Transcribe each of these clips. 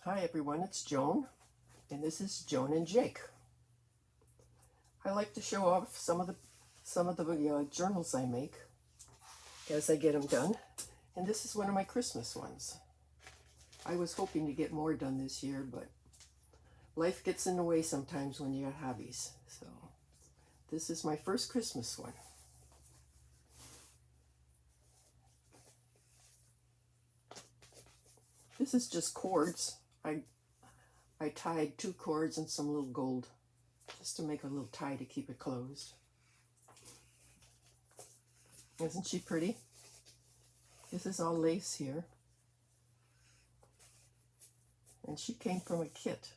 Hi everyone, it's Joan, and this is Joan and Jake. I like to show off some of the journals I make as I get them done, and this is one of my Christmas ones. I was hoping to get more done this year, but life gets in the way sometimes when you got hobbies. So this is my first Christmas one. This is just cords. I tied 2 cords and some little gold just to make a little tie to keep it closed. Isn't she pretty? This is all lace here. And she came from a kit,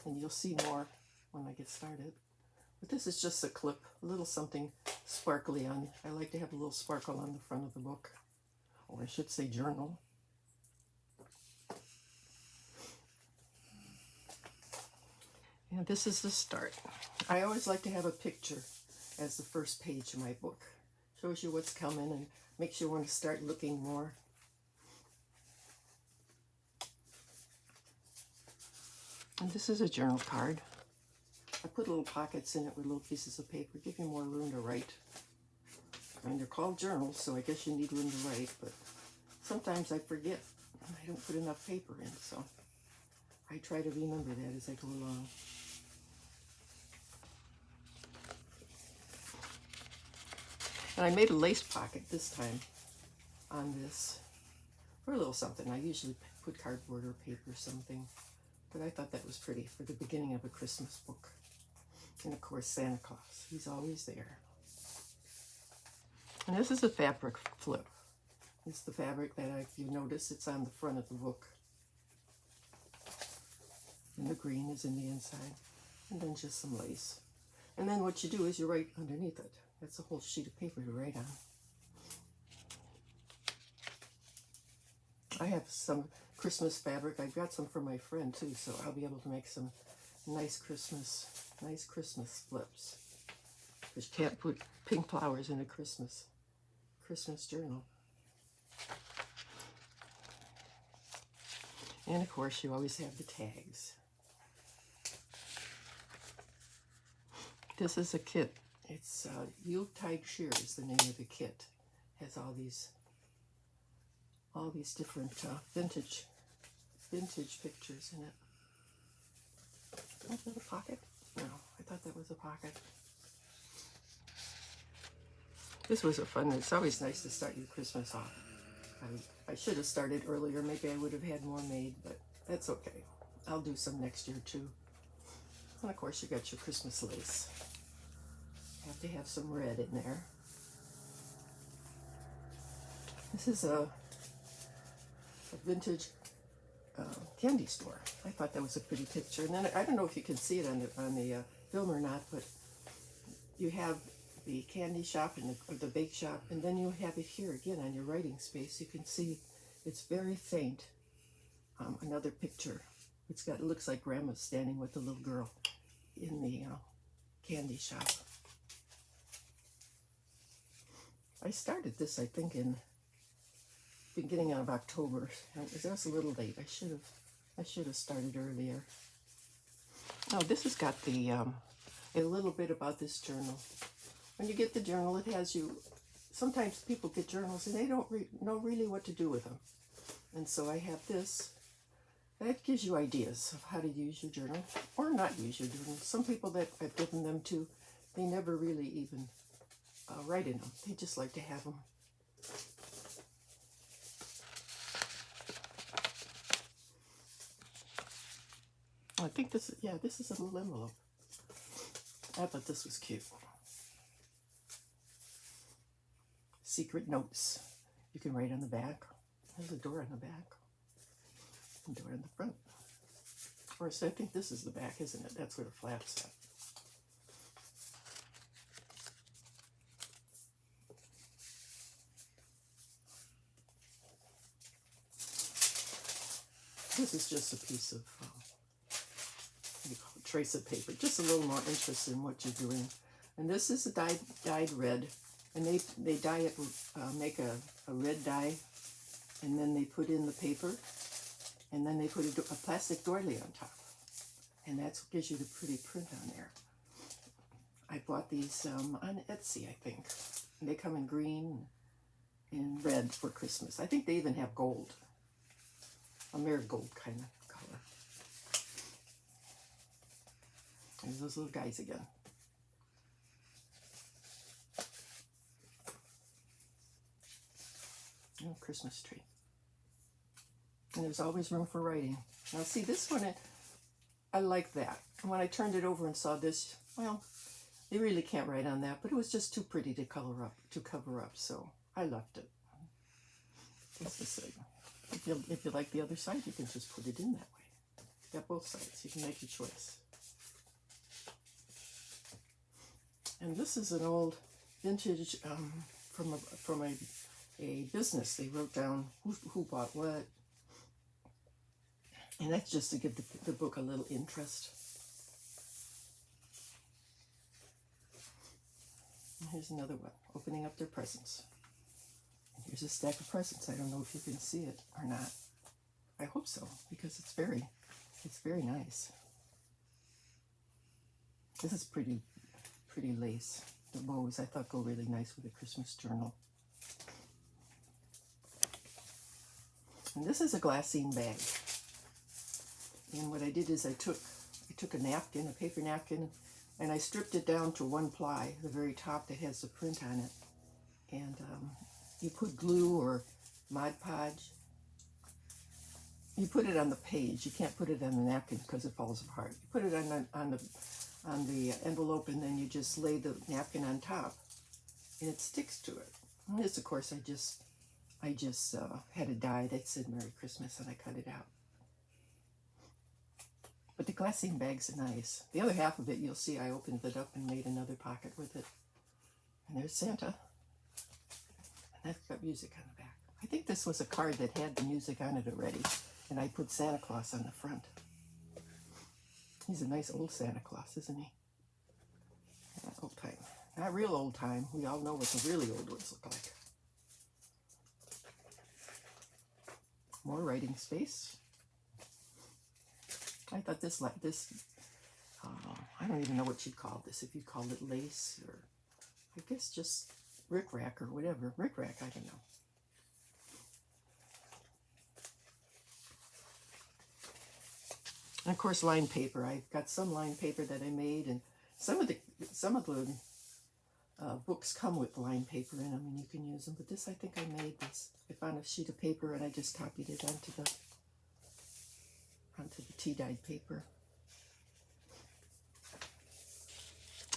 and you'll see more when I get started. But this is just a clip, a little something sparkly on. I like to have a little sparkle on the front of the book, or I should say journal. And this is the start. I always like to have a picture as the first page of my book. Shows you what's coming and makes you want to start looking more. And this is a journal card. I put little pockets in it with little pieces of paper, give you more room to write. And they're called journals, so I guess you need room to write, but sometimes I forget and I don't put enough paper in, so I try to remember that as I go along. And I made a lace pocket this time on this for a little something. I usually put cardboard or paper or something, but I thought that was pretty for the beginning of a Christmas book. And of course, Santa Claus, he's always there. And this is a fabric flip. It's the fabric that, if you notice, it's on the front of the book. And the green is in the inside. And then just some lace. And then what you do is you write underneath it. That's a whole sheet of paper to write on. I have some Christmas fabric. I've got some for my friend too, so I'll be able to make some nice Christmas flips. Because you can't put pink flowers in a Christmas journal. And of course, you always have the tags. This is a kit. It's Yuletide Cheer is the name of the kit. It has all these different vintage pictures in it. Is that a pocket? No, I thought that was a pocket. This was a fun. It's always nice to start your Christmas off. I should have started earlier. Maybe I would have had more made, but that's okay. I'll do some next year too. And of course, you got your Christmas lace. Have to have some red in there. This is a vintage candy store. I thought that was a pretty picture. And then I don't know if you can see it on the film or not, but you have the candy shop and the bake shop, and then you have it here again on your writing space. You can see it's very faint. Another picture. It looks like Grandma's standing with the little girl in the candy shop. I started this, I think, in beginning of October. That was a little late. I should have started earlier. Oh, this has got the a little bit about this journal. When you get the journal, it has you. Sometimes people get journals and they don't know really what to do with them, and so I have this. That gives you ideas of how to use your journal or not use your journal. Some people that I've given them to, they never really even write in them. They just like to have them. I think this is a little envelope. I thought this was cute. Secret notes. You can write on the back. There's a door on the back. And door in the front. Of course, I think this is the back, isn't it? That's where the flap's at. This is just a piece of what do you call it, trace of paper, just a little more interest in what you're doing. And this is a dyed red, and they dye it, make a red dye, and then they put in the paper, And then they put a plastic doily on top. And that's what gives you the pretty print on there. I bought these on Etsy, I think. And they come in green and red for Christmas. I think they even have gold. A marigold kind of color. There's those little guys again. Oh, Christmas tree. And there's always room for writing. Now see, this one, I like that. And when I turned it over and saw this, well, you really can't write on that, but it was just too pretty to cover up, so I left it. What's this say? If you like the other side, you can just put it in that way. You got both sides. You can make your choice. And this is an old vintage from a business. They wrote down who bought what. And that's just to give the book a little interest. And here's another one, opening up their presents. And here's a stack of presents. I don't know if you can see it or not. I hope so, because it's very nice. This is pretty lace. The bows I thought go really nice with a Christmas journal. And this is a glassine bag. And what I did is I took a napkin, a paper napkin, and I stripped it down to 1 ply, the very top that has the print on it. And you put glue or Mod Podge. You put it on the page. You can't put it on the napkin because it falls apart. You put it on the envelope, and then you just lay the napkin on top, and it sticks to it. And this, of course, I just had a die that said Merry Christmas, and I cut it out. But the glassine bags are nice. The other half of it, you'll see I opened it up and made another pocket with it. And there's Santa. And that's got music on the back. I think this was a card that had the music on it already, and I put Santa Claus on the front. He's a nice old Santa Claus, isn't he? Yeah, old time. Not real old time. We all know what the really old ones look like. More writing space. I thought this, I don't even know what you'd call this, if you called it lace, or I guess just rickrack or whatever. Rickrack, I don't know. And of course, lined paper. I've got some lined paper that I made, and some of the books come with lined paper in them, and you can use them. But this, I think I made this. I found a sheet of paper, and I just copied it onto the tea-dyed paper.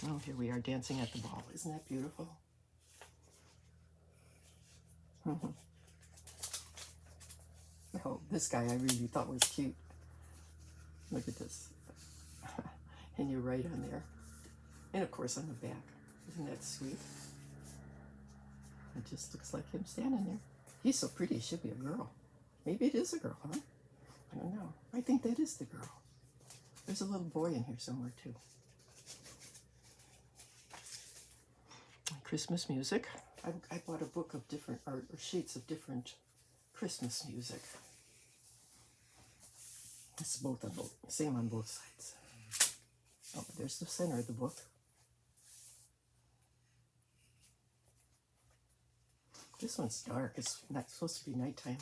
Oh, here we are dancing at the ball. Isn't that beautiful? Oh, this guy I really thought was cute. Look at this. And you're right on there. And of course on the back. Isn't that sweet? It just looks like him standing there. He's so pretty, he should be a girl. Maybe it is a girl, huh? I don't know. I think that is the girl. There's a little boy in here somewhere too. Christmas music. I bought a book of different, or sheets of different Christmas music. It's both on both, same on both sides. Oh, there's the center of the book. This one's dark. It's not supposed to be nighttime.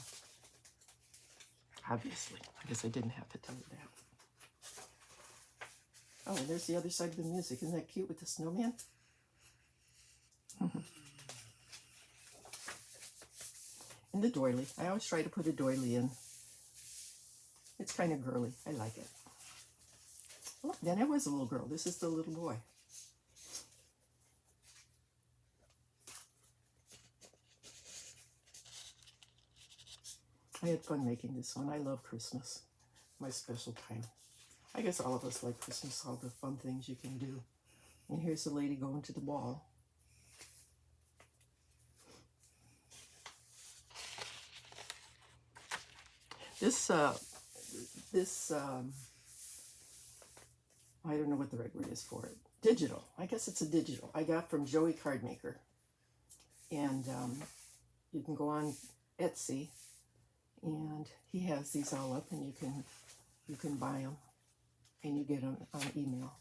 Obviously, I guess I didn't have to tell you that. Oh, and there's the other side of the music. Isn't that cute with the snowman? And the doily. I always try to put a doily in. It's kind of girly. I like it. Oh, then it was a little girl. This is the little boy. I had fun making this one. I love Christmas. My special time. I guess all of us like Christmas, all the fun things you can do. And here's the lady going to the ball. This, I don't know what the right word is for it. Digital. I guess it's a digital. I got from Joey Cardmaker. And you can go on Etsy and he has these all up, and you can buy them, and you get them on email.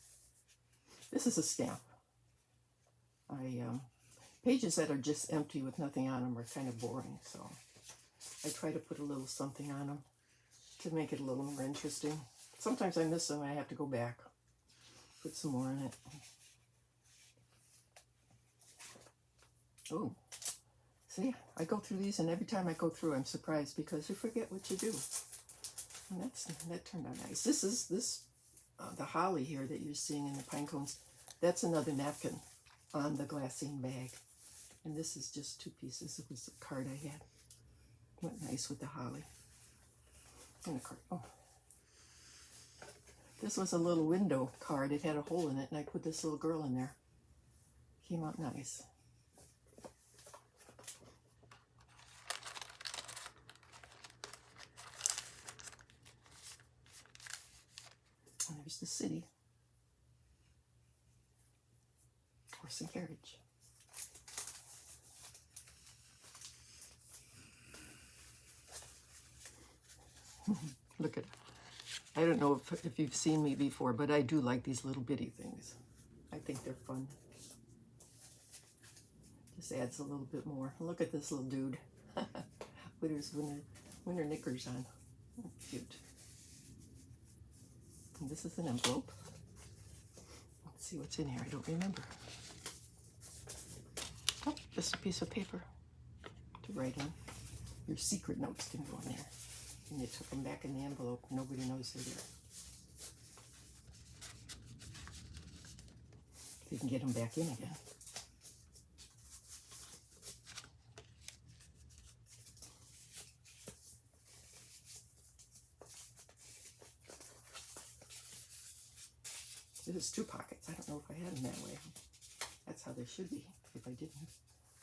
This is a stamp. Pages that are just empty with nothing on them are kind of boring, so I try to put a little something on them to make it a little more interesting. Sometimes I miss them, I have to go back, put some more in it. Oh, see, I go through these, and every time I go through, I'm surprised because you forget what you do. And that turned out nice. This is the holly here that you're seeing in the pine cones. That's another napkin on the glassine bag. And this is just 2 pieces. It was a card I had. Went nice with the holly. And a card. Oh. This was a little window card. It had a hole in it, and I put this little girl in there. Came out nice. And there's the city. Horse and carriage. Look at it. I don't know if you've seen me before, but I do like these little bitty things. I think they're fun. Just adds a little bit more. Look at this little dude with his winter knickers on. Oh, cute. And this is an envelope. Let's see what's in here. I don't remember. Oh, just a piece of paper to write on. Your secret notes can go in there. And you took them back in the envelope. Nobody knows they're there. You can get them back in again. There's 2 pockets. I don't know if I had them that way. That's how they should be. If I didn't,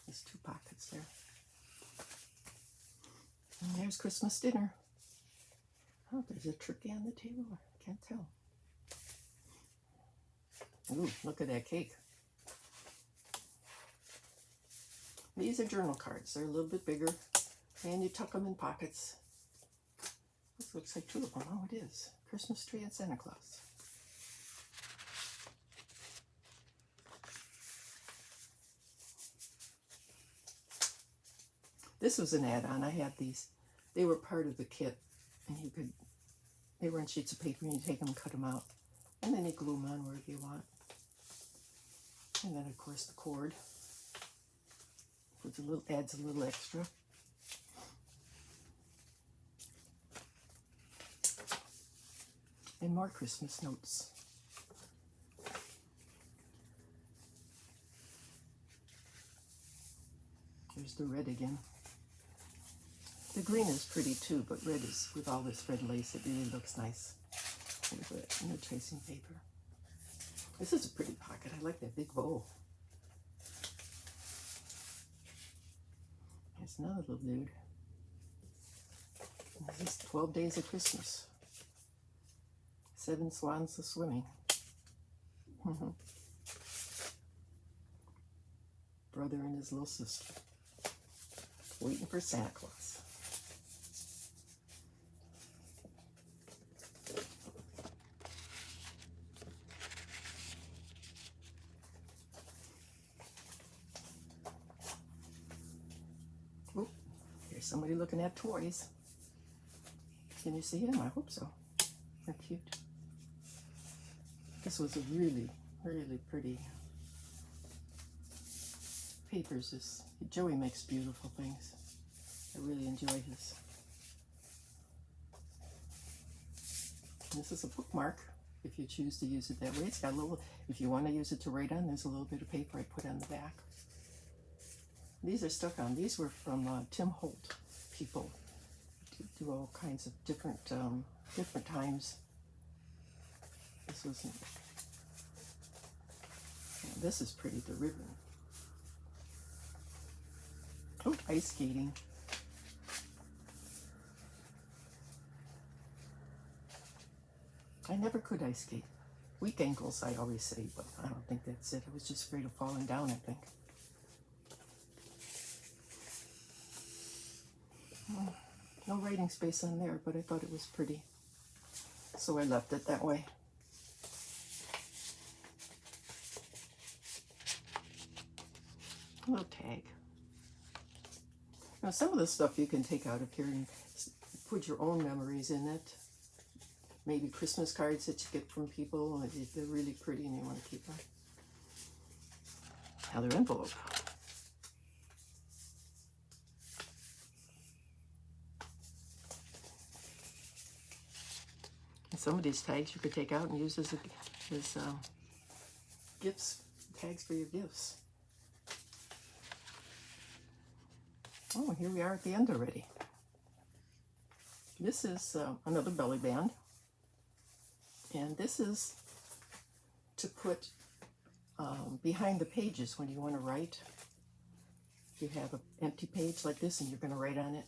there's 2 pockets there. And there's Christmas dinner. Oh, there's a turkey on the table. I can't tell. Ooh, look at that cake. These are journal cards. They're a little bit bigger, and you tuck them in pockets. This looks like 2 of them. Oh, it is. Christmas tree and Santa Claus. This was an add-on. I had these. They were part of the kit, and they were on sheets of paper, and you take them and cut them out. And then you glue them on wherever you want. And then, of course, the cord. Adds a little extra. And more Christmas notes. There's the red again. The green is pretty too, but red is, with all this red lace, it really looks nice. And the tracing paper. This is a pretty pocket. I like that big bow. There's another little dude. This is 12 Days of Christmas. 7 swans a-swimming. Brother and his little sister. Waiting for Santa Claus. Oh, here's somebody looking at toys. Can you see him? I hope so. They're cute. This was a really, really pretty papers. Joey makes beautiful things. I really enjoy his. And this is a bookmark if you choose to use it that way. It's got a little, if you want to use it to write on, there's a little bit of paper I put on the back. These are stuck on. These were from Tim Holt people. Do all kinds of different times. This was, this is pretty, the ribbon. Oh, ice skating. I never could ice skate. Weak ankles, I always say, but I don't think that's it. I was just afraid of falling down, I think. No writing space on there, but I thought it was pretty. So I left it that way. A little tag. Now some of the stuff you can take out of here and put your own memories in it. Maybe Christmas cards that you get from people. They're really pretty and you want to keep them. Another envelope. And some of these tags you could take out and use as gifts, tags for your gifts. Oh, here we are at the end already. This is another belly band. And this is to put behind the pages when you want to write. If you have an empty page like this and you're going to write on it,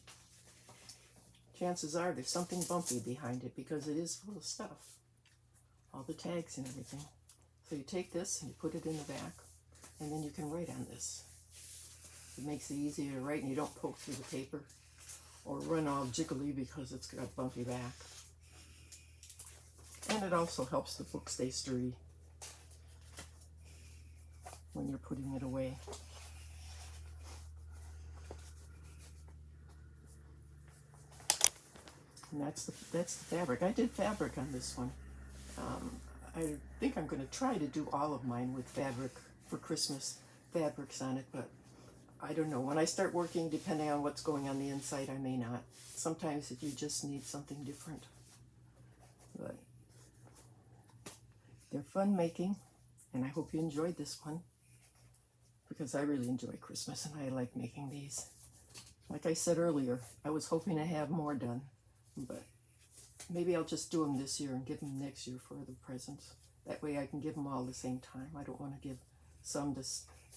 chances are there's something bumpy behind it because it is full of stuff. All the tags and everything. So you take this and you put it in the back, and then you can write on this. It makes it easier to write and you don't poke through the paper or run all jiggly because it's got a bumpy back. And it also helps the book stay sturdy when you're putting it away. And that's the fabric. I did fabric on this one. I think I'm going to try to do all of mine with fabric for Christmas, fabrics on it, but I don't know. When I start working, depending on what's going on the inside, I may not. Sometimes you just need something different. But they're fun making, and I hope you enjoyed this one, because I really enjoy Christmas and I like making these. Like I said earlier, I was hoping to have more done, but maybe I'll just do them this year and give them next year for other presents. That way I can give them all the same time. I don't want to give some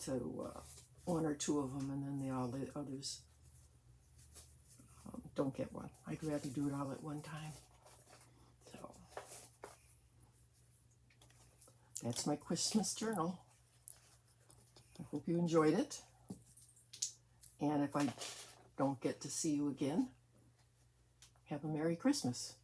to one or two of them and then the others don't get one. I'd rather do it all at one time. So that's my Christmas journal. I hope you enjoyed it. And if I don't get to see you again, have a Merry Christmas.